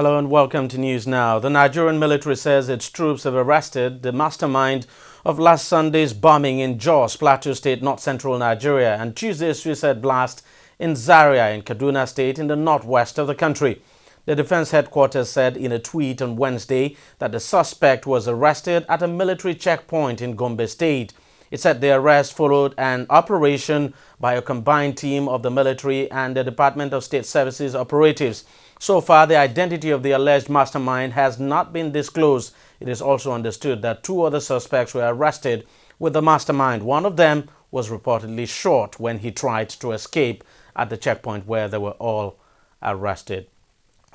Hello and welcome to News Now. The Nigerian military says its troops have arrested the mastermind of last Sunday's bombing in Jos, Plateau State, north-central Nigeria, and Tuesday's suicide blast in Zaria in Kaduna State in the northwest of the country. The defense headquarters said in a tweet on Wednesday that the suspect was arrested at a military checkpoint in Gombe State. It said the arrest followed an operation by a combined team of the military and the Department of State Services operatives. So far, the identity of the alleged mastermind has not been disclosed. It is also understood that two other suspects were arrested with the mastermind. One of them was reportedly shot when he tried to escape at the checkpoint where they were all arrested.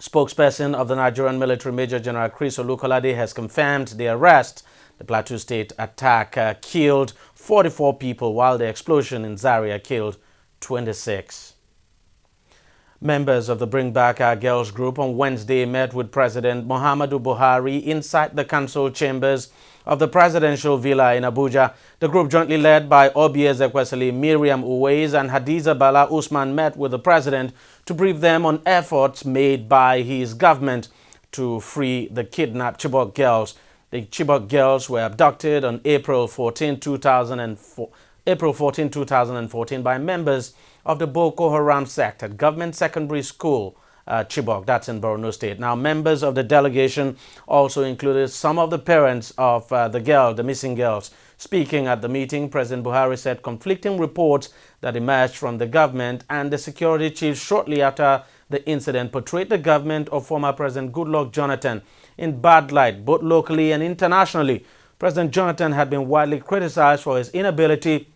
Spokesperson of the Nigerian military, Major General Chris Olukolade, has confirmed the arrest. The Plateau State attack killed 44 people, while the explosion in Zaria killed 26. Members of the Bring Back Our Girls group on Wednesday met with President Muhammadu Buhari inside the council chambers of the presidential villa in Abuja. The group, jointly led by Obi Ezekwesili, Miriam Uwais and Hadiza Bala Usman, met with the president to brief them on efforts made by his government to free the kidnapped Chibok girls. The Chibok girls were abducted on April 14, 2014 by members of the Boko Haram sect at Government Secondary School, Chibok, that's in Borno State. Now, members of the delegation also included some of the parents of the missing girls. Speaking at the meeting, President Buhari said conflicting reports that emerged from the government and the security chiefs shortly after the incident portrayed the government of former President Goodluck Jonathan in bad light, both locally and internationally. President Jonathan had been widely criticized for his inability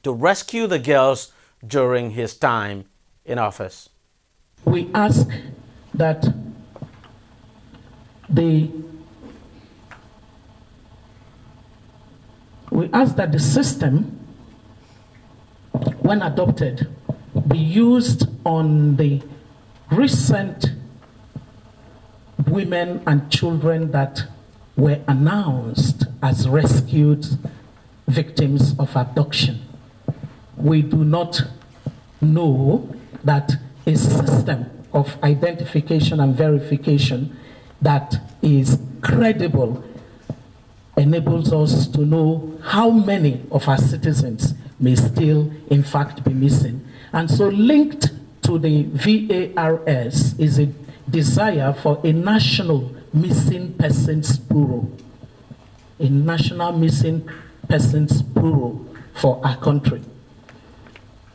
to rescue the girls during his time in office. We ask that the system, when adopted, be used on the recent women and children that were announced as rescued victims of abduction. We do not know that a system of identification and verification that is credible enables us to know how many of our citizens may still, in fact, be missing. And so linked to the VARS is a desire for a national missing persons bureau, a national missing persons bureau for our country.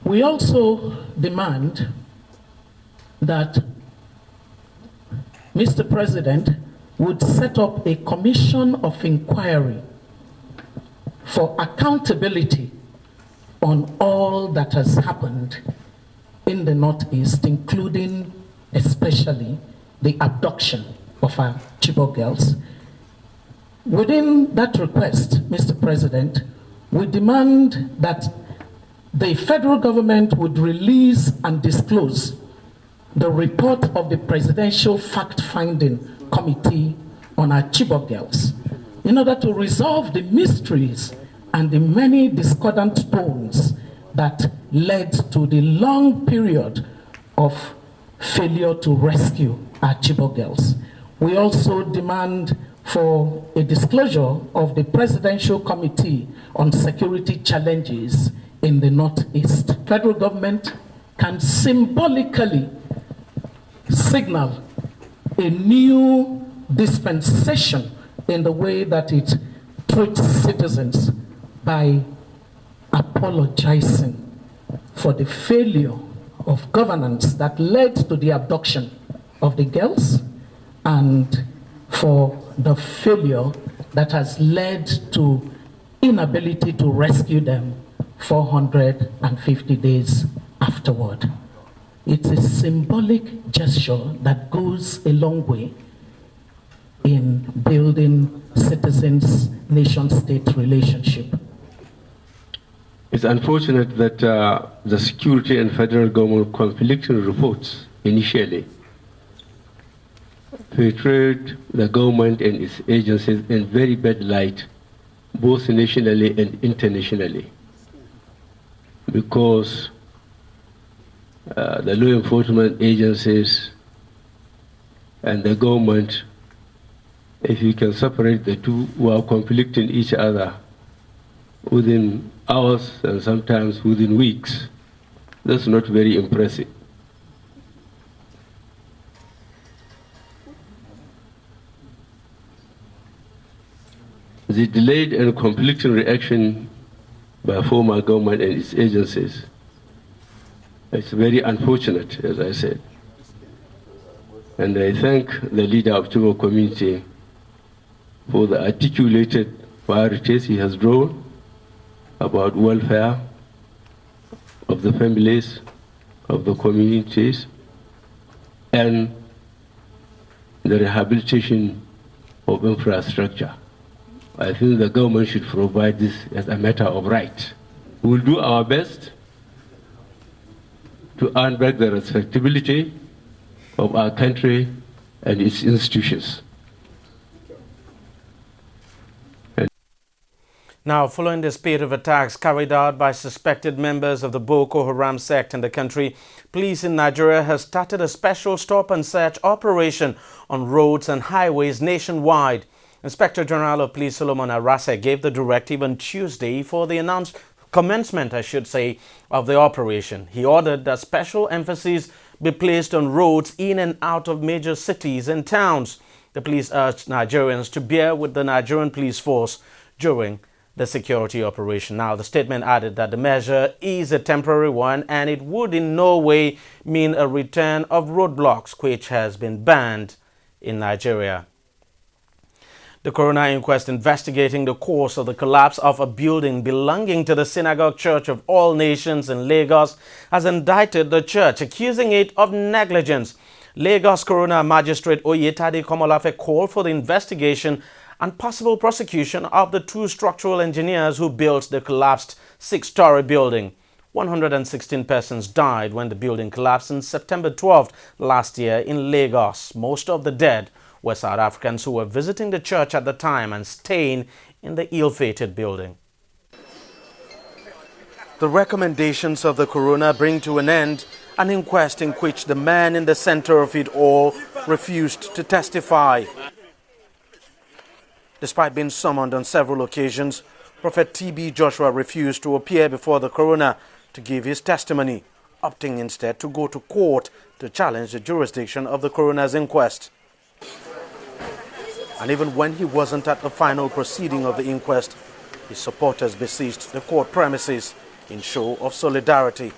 We also demand that Mr. President would set up a commission of inquiry for accountability on all that has happened in the Northeast, including especially the abduction of our Chibok girls. Within that request, Mr. President, we demand that the federal government would release and disclose the report of the Presidential Fact-Finding Committee on our Chibok girls in order to resolve the mysteries and the many discordant tones that led to the long period of failure to rescue our Chibok girls. We also demand for a disclosure of the Presidential Committee on Security Challenges in the Northeast. Federal government can symbolically signal a new dispensation in the way that it treats citizens by apologizing for the failure of governance that led to the abduction of the girls and for the failure that has led to inability to rescue them 450 days afterward. It's a symbolic gesture that goes a long way in building citizens' nation-state relationship. It's unfortunate that the security and federal government conflicting reports initially portrayed the government and its agencies in very bad light, both nationally and internationally, because the law enforcement agencies and the government, if you can separate the two who are conflicting each other within hours and sometimes within weeks, that's not very impressive. The delayed and conflicting reaction by former government and its agencies, it's very unfortunate, as I said. And I thank the leader of Chibok community for the articulated priorities he has drawn about welfare of the families, of the communities, and the rehabilitation of infrastructure. I think the government should provide this as a matter of right. We'll do our best to earn back the respectability of our country and its institutions. Now, following the spate of attacks carried out by suspected members of the Boko Haram sect in the country, police in Nigeria has started a special stop and search operation on roads and highways nationwide. Inspector General of Police Solomon Arase gave the directive on Tuesday for the announced commencement, of the operation. He ordered that special emphasis be placed on roads in and out of major cities and towns. The police urged Nigerians to bear with the Nigerian police force during the security operation. Now, the statement added that the measure is a temporary one and it would in no way mean a return of roadblocks, which has been banned in Nigeria. The coroner inquest investigating the cause of the collapse of a building belonging to the Synagogue Church of All Nations in Lagos has indicted the church, accusing it of negligence. Lagos Coroner Magistrate Oyetade Komolafe called for the investigation and possible prosecution of the two structural engineers who built the collapsed 6-story building. 116 persons died when the building collapsed on September 12th last year in Lagos. Most of the dead were South Africans who were visiting the church at the time and staying in the ill-fated building. The recommendations of the coroner bring to an end an inquest in which the man in the center of it all refused to testify. Despite being summoned on several occasions, Prophet T.B. Joshua refused to appear before the coroner to give his testimony, opting instead to go to court to challenge the jurisdiction of the coroner's inquest. And even when he wasn't at the final proceeding of the inquest, his supporters besieged the court premises in show of solidarity.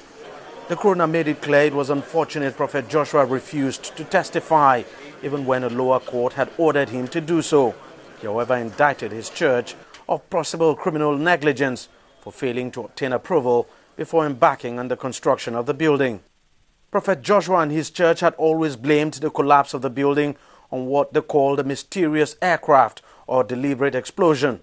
The coroner made it clear it was unfortunate Prophet Joshua refused to testify, even when a lower court had ordered him to do so. He, however, indicted his church of possible criminal negligence for failing to obtain approval before embarking on the construction of the building. Prophet Joshua and his church had always blamed the collapse of the building on what they called a mysterious aircraft or deliberate explosion.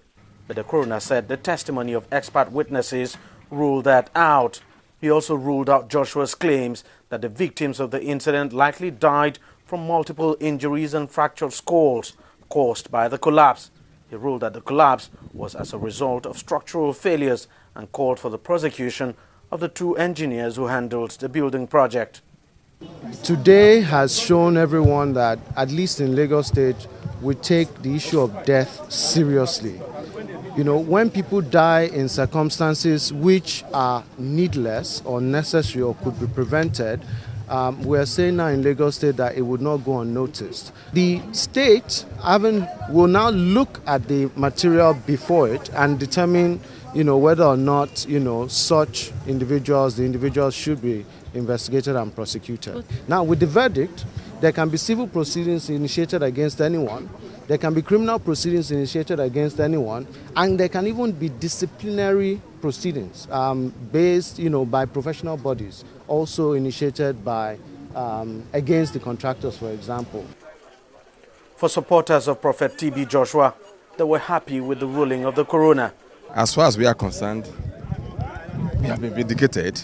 But the coroner said the testimony of expert witnesses ruled that out. He also ruled out Joshua's claims that the victims of the incident likely died from multiple injuries and fractured skulls caused by the collapse. He ruled that the collapse was as a result of structural failures and called for the prosecution of the two engineers who handled the building project. Today has shown everyone that, at least in Lagos State, we take the issue of death seriously. You know, when people die in circumstances which are needless or necessary or could be prevented, we are saying now in Lagos State that it would not go unnoticed. The state will now look at the material before it and determine, whether or not, such individuals, the individuals should be investigated and prosecuted. Now, with the verdict, there can be civil proceedings initiated against anyone, there can be criminal proceedings initiated against anyone, and there can even be disciplinary proceedings based, by professional bodies, also initiated by against the contractors, for example. For supporters of Prophet T.B. Joshua, they were happy with the ruling of the coroner. As far as we are concerned, we have been vindicated.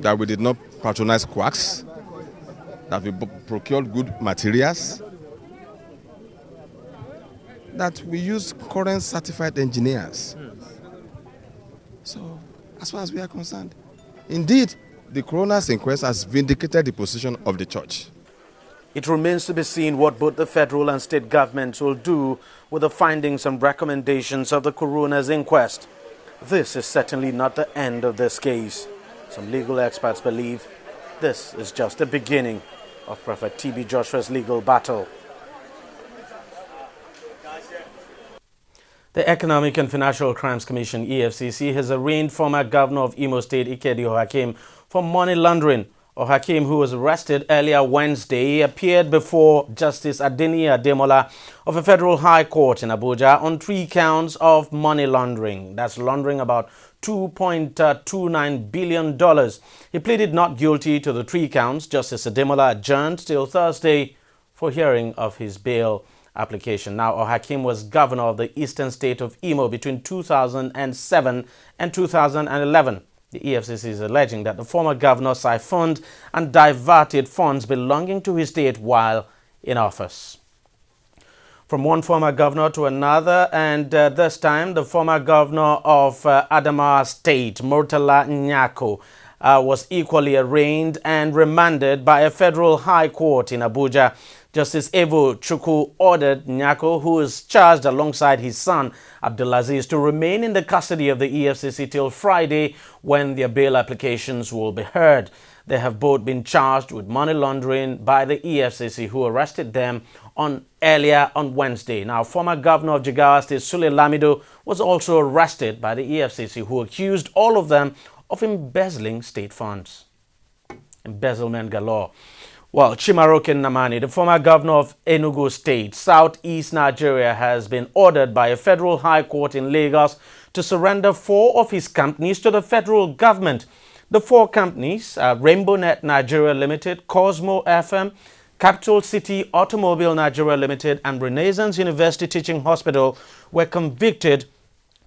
That we did not patronize quacks, that we procured good materials, that we use current certified engineers. So, as far as we are concerned, indeed, the coroner's inquest has vindicated the position of the church. It remains to be seen what both the federal and state governments will do with the findings and recommendations of the coroner's inquest. This is certainly not the end of this case. Some legal experts believe this is just the beginning of Prophet T.B. Joshua's legal battle. The Economic and Financial Crimes Commission, EFCC, has arraigned former governor of Imo State, Ikedi Ohakim, for money laundering. Ohakim, who was arrested earlier Wednesday, appeared before Justice Adeni Ademola of a federal high court in Abuja on 3 counts of money laundering. That's laundering about $2.29 billion. He pleaded not guilty to the 3 counts. Justice Ademola adjourned till Thursday for hearing of his bail application. Now, Ohakim was governor of the eastern state of Imo between 2007 and 2011. The EFCC is alleging that the former governor siphoned and diverted funds belonging to his state while in office. From one former governor to another, and this time the former governor of Adamawa State, Murtala Nyako, was equally arraigned and remanded by a federal high court in Abuja. Justice Evo Chukwu ordered Nyako, who is charged alongside his son Abdulaziz, to remain in the custody of the EFCC till Friday, when their bail applications will be heard. They have both been charged with money laundering by the EFCC, who arrested them earlier on Wednesday. Now, former governor of Jigawa State, Sule Lamido, was also arrested by the EFCC, who accused all of them of embezzling state funds. Embezzlement galore. Well, Chimaroke Namani, the former governor of Enugu State, southeast Nigeria, has been ordered by a federal high court in Lagos to surrender 4 of his companies to the federal government. The 4 companies, Rainbow Net Nigeria Limited, Cosmo FM, Capital City Automobile Nigeria Limited, and Renaissance University Teaching Hospital, were convicted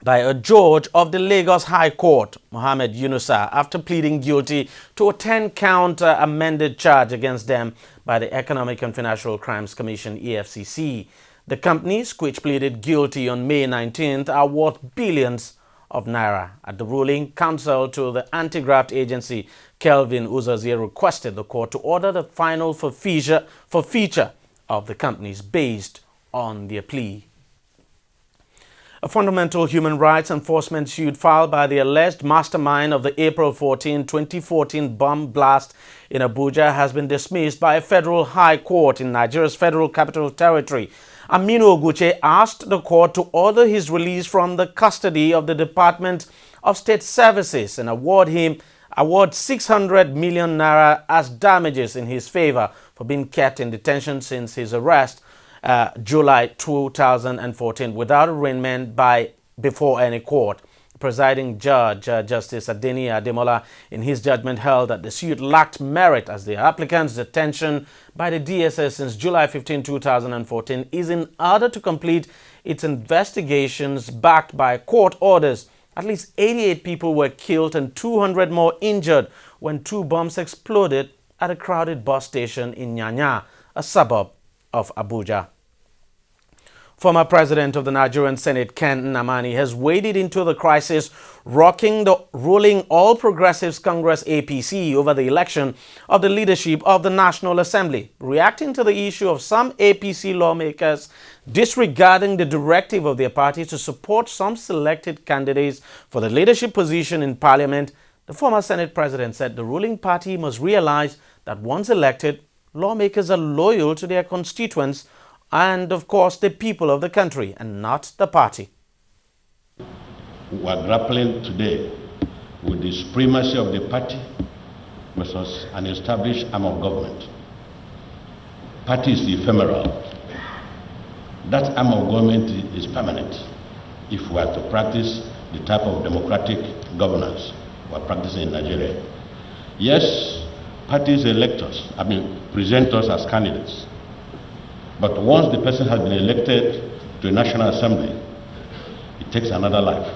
by a judge of the Lagos High Court, Mohammed Yunusa, after pleading guilty to a 10-count amended charge against them by the Economic and Financial Crimes Commission, EFCC. The companies, which pleaded guilty on May 19th, are worth billions of naira. At the ruling, counsel to the anti-graft agency, Kelvin Uzazie, requested the court to order the final forfeiture of the companies based on their plea. A fundamental human rights enforcement suit filed by the alleged mastermind of the April 14, 2014 bomb blast in Abuja has been dismissed by a federal high court in Nigeria's Federal Capital Territory. Aminu Oguche asked the court to order his release from the custody of the Department of State Services and award 600 million naira as damages in his favor for being kept in detention since his arrest July 2014 without arraignment before any court. Presiding judge, Justice Adeni Ademola, in his judgment held that the suit lacked merit as the applicant's detention by the DSS since July 15, 2014 is in order to complete its investigations backed by court orders. At least 88 people were killed and 200 more injured when 2 bombs exploded at a crowded bus station in Nyanya, a suburb of Abuja. Former President of the Nigerian Senate, Ken Nnamani, has waded into the crisis rocking the ruling All Progressives Congress APC over the election of the leadership of the National Assembly, reacting to the issue of some APC lawmakers disregarding the directive of their party to support some selected candidates for the leadership position in Parliament. The former Senate President said the ruling party must realize that once elected, lawmakers are loyal to their constituents and, of course, the people of the country and not the party. We are grappling today with the supremacy of the party versus an established arm of government. Party is ephemeral. That arm of government is permanent if we are to practice the type of democratic governance we are practicing in Nigeria. Yes, parties present us as candidates. But once the person has been elected to a National Assembly, it takes another life.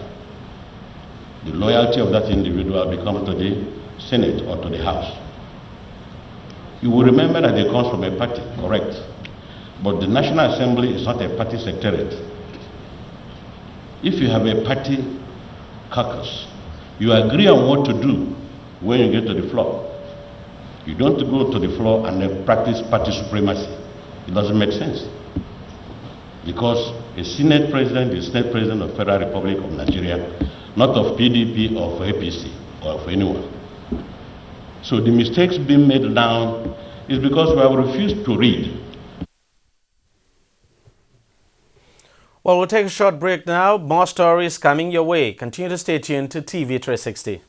The loyalty of that individual becomes to the Senate or to the House. You will remember that they come from a party, correct? But the National Assembly is not a party secretariat. If you have a party caucus, you agree on what to do when you get to the floor. You don't go to the floor and then practice party supremacy. It doesn't make sense. Because a Senate President is Senate President of the Federal Republic of Nigeria, not of PDP or of APC or of anyone. So the mistakes being made now is because we have refused to read. Well, we'll take a short break now. More stories coming your way. Continue to stay tuned to TV360.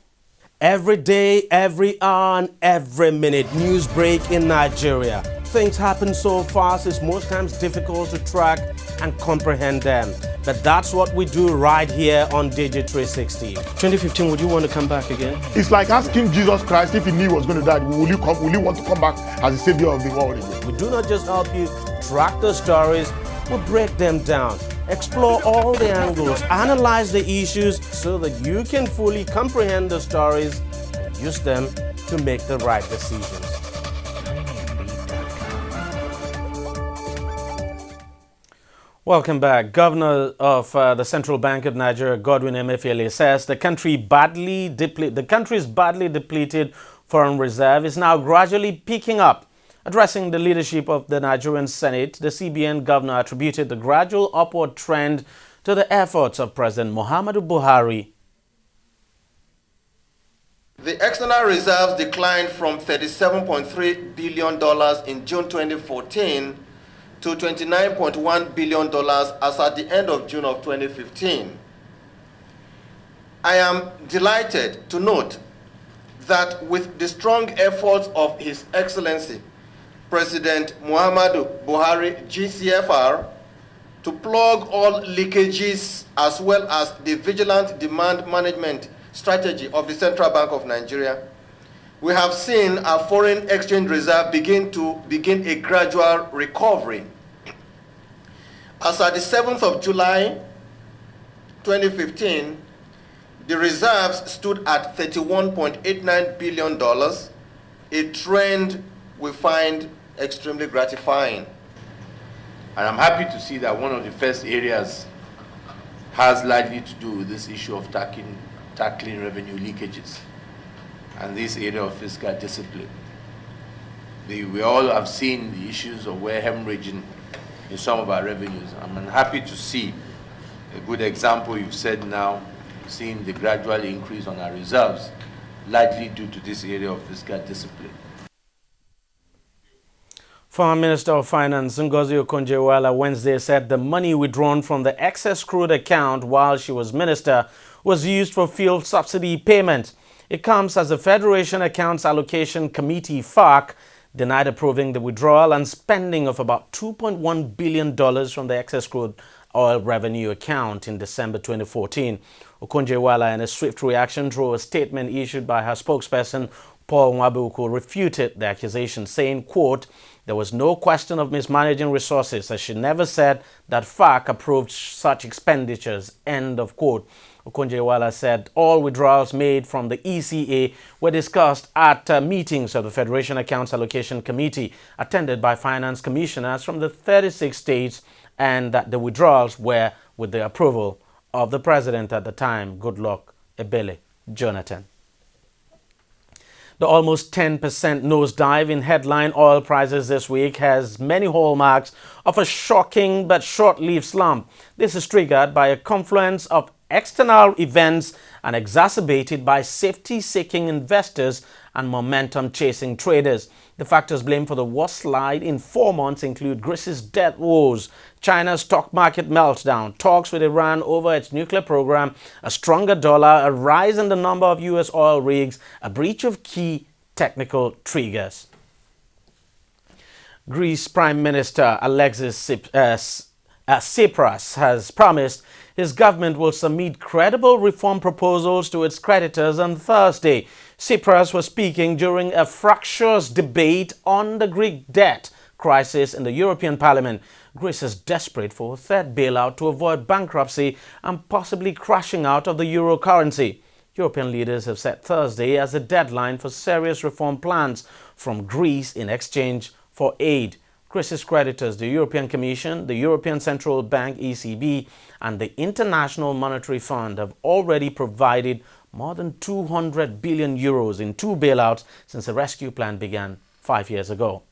Every day, every hour, and every minute, news break in Nigeria. Things happen so fast, it's most times difficult to track and comprehend them. But that's what we do right here on TV360. 2015, would you want to come back again? It's like asking Jesus Christ if he knew he was going to die, will you want to come back as the savior of the world again? We do not just help you track the stories, we break them down, explore all the angles, analyze the issues so that you can fully comprehend the stories and use them to make the right decisions. Welcome back. Governor of the Central Bank of Nigeria, Godwin Emefiele, says the country's badly depleted foreign reserve is now gradually picking up. Addressing the leadership of the Nigerian Senate, the CBN governor attributed the gradual upward trend to the efforts of President Muhammadu Buhari. The external reserves declined from $37.3 billion in June 2014 to $29.1 billion as at the end of June of 2015. I am delighted to note that with the strong efforts of His Excellency, President Muhammadu Buhari, GCFR, to plug all leakages as well as the vigilant demand management strategy of the Central Bank of Nigeria, we have seen our foreign exchange reserve begin a gradual recovery. As at the 7th of July 2015, the reserves stood at $31.89 billion, a trend we find extremely gratifying. And I'm happy to see that one of the first areas has largely to do with this issue of tackling revenue leakages and this area of fiscal discipline. We all have seen the issues of where hemorrhaging in some of our revenues. I'm happy to see a good example you've said now, seeing the gradual increase on our reserves, largely due to this area of fiscal discipline. Former Minister of Finance Ngozi Okonjo-Iweala Wednesday said the money withdrawn from the excess crude account while she was minister was used for fuel subsidy payment. It comes as the Federation Accounts Allocation Committee, FAC, denied approving the withdrawal and spending of about $2.1 billion from the excess crude oil revenue account in December 2014. Okonjo-Iweala, in a swift reaction through a statement issued by her spokesperson, Paul Nwabuku, refuted the accusation, saying, quote, "There was no question of mismanaging resources, as she never said that FAC approved such expenditures," end of quote. Okonjo-Iweala said all withdrawals made from the ECA were discussed at meetings of the Federation Accounts Allocation Committee, attended by finance commissioners from the 36 states, and that the withdrawals were with the approval of the president at the time, Goodluck Ebele Jonathan. The almost 10% nosedive in headline oil prices this week has many hallmarks of a shocking but short-lived slump. This is triggered by a confluence of external events and exacerbated by safety-seeking investors and momentum-chasing traders. The factors blamed for the worst slide in 4 months include Greece's debt woes, China's stock market meltdown, talks with Iran over its nuclear program, a stronger dollar, a rise in the number of U.S. oil rigs, a breach of key technical triggers. Greece Prime Minister Alexis Tsipras has promised his government will submit credible reform proposals to its creditors on Thursday. Tsipras was speaking during a fractious debate on the Greek debt crisis in the European Parliament. Greece is desperate for a third bailout to avoid bankruptcy and possibly crashing out of the euro currency. European leaders have set Thursday as a deadline for serious reform plans from Greece in exchange for aid. Greece's creditors, the European Commission, the European Central Bank, ECB, and the International Monetary Fund have already provided more than 200 billion euros in 2 bailouts since the rescue plan began 5 years ago.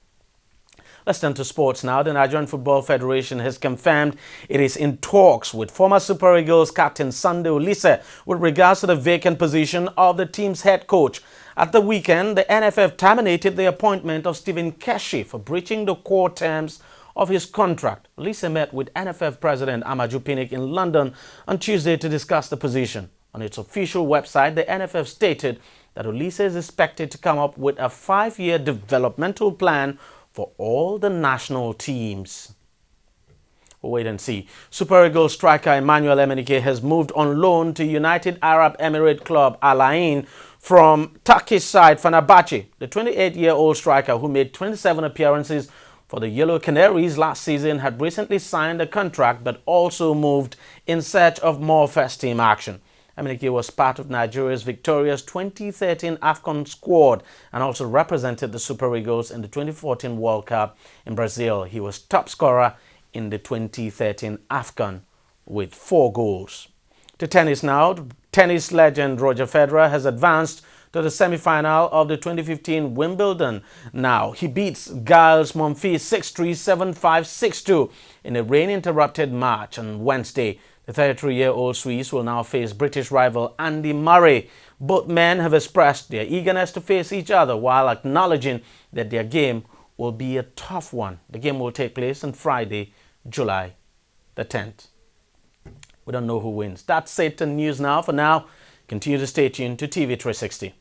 Let's turn to sports now. The Nigerian Football Federation has confirmed it is in talks with former Super Eagles captain Sunday Olise with regards to the vacant position of the team's head coach. At the weekend, the NFF terminated the appointment of Stephen Keshi for breaching the core terms of his contract. Olise met with NFF President Amaju Pinnick in London on Tuesday to discuss the position. On its official website, the NFF stated that Olise is expected to come up with a 5-year developmental plan for all the national teams. We'll wait and see. Super Eagles striker Emmanuel Emenike has moved on loan to United Arab Emirates club Al Ain from Turkish side Fenerbahce. The 28-year-old striker, who made 27 appearances for the Yellow Canaries last season, had recently signed a contract but also moved in search of more first-team action. Emenike was part of Nigeria's victorious 2013 AFCON squad and also represented the Super Eagles in the 2014 World Cup in Brazil. He was top scorer in the 2013 AFCON with 4 goals. To tennis now. Tennis legend Roger Federer has advanced to the semi-final of the 2015 Wimbledon. Now, he beats Giles Monfils 6-3, 7-5, 6-2 in a rain-interrupted match on Wednesday. The 33-year-old Swiss will now face British rival Andy Murray. Both men have expressed their eagerness to face each other while acknowledging that their game will be a tough one. The game will take place on Friday, July the 10th. We don't know who wins. That's it on news now. For now, continue to stay tuned to TV360.